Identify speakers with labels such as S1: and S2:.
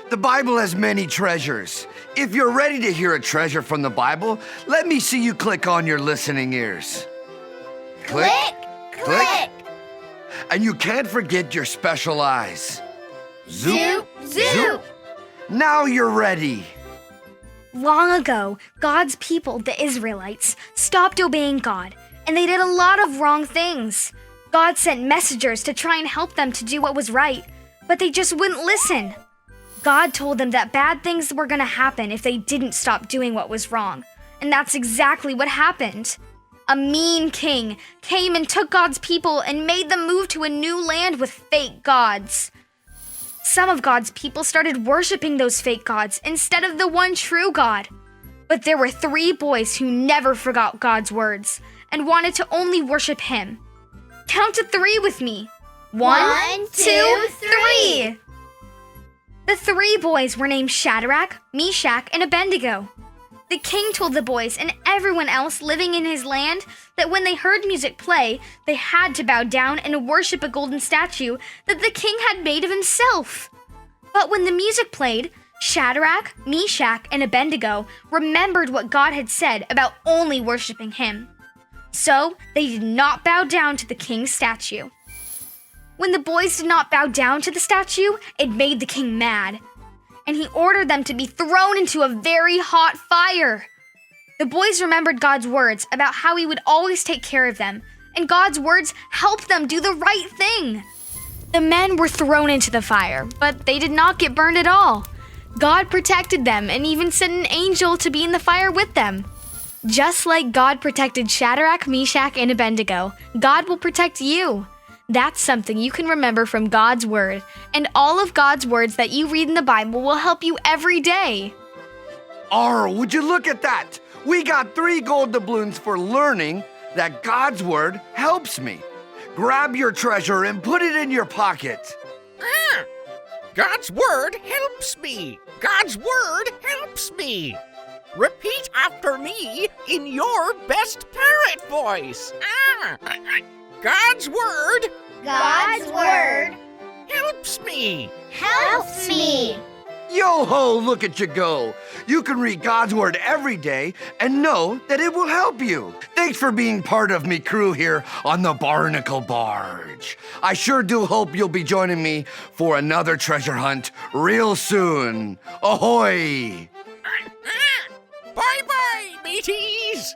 S1: The Bible has many treasures. If you're ready to hear a treasure from the Bible, let me see you click on your listening ears.
S2: Click, click.
S1: And you can't forget your special eyes.
S2: Zoop, zoop.
S1: Now you're ready.
S3: Long ago, God's people, the Israelites, stopped obeying God, and they did a lot of wrong things. God sent messengers to try and help them to do what was right, but they just wouldn't listen. God told them that bad things were going to happen if they didn't stop doing what was wrong, and that's exactly what happened. A mean king came and took God's people and made them move to a new land with fake gods. Some of God's people started worshiping those fake gods instead of the one true God. But there were 3 boys who never forgot God's words and wanted to only worship Him. Count to 3 with me. 1, 2, 3. The 3 boys were named Shadrach, Meshach, and Abednego. The king told the boys and everyone else living in his land that when they heard music play, they had to bow down and worship a golden statue that the king had made of himself. But when the music played, Shadrach, Meshach, and Abednego remembered what God had said about only worshiping Him. So they did not bow down to the king's statue. When the boys did not bow down to the statue, it made the king mad, and he ordered them to be thrown into a very hot fire. The boys remembered God's words about how He would always take care of them, and God's words helped them do the right thing. The men were thrown into the fire, but they did not get burned at all. God protected them and even sent an angel to be in the fire with them. Just like God protected Shadrach, Meshach, and Abednego, God will protect you. That's something you can remember from God's Word, and all of God's words that you read in the Bible will help you every day.
S1: Would you look at that? We got 3 gold doubloons for learning that God's Word helps me. Grab your treasure and put it in your pocket.
S4: God's Word helps me. God's Word helps me. Repeat after me in your best parrot voice. God's Word
S2: God's word
S4: helps me.
S2: helps me.
S1: Yo-ho, look at you go. You can read God's Word every day and know that it will help you. Thanks for being part of me crew here on the Barnacle Barge. I sure do hope you'll be joining me for another treasure hunt real soon. Ahoy!
S4: Bye-bye, mateys.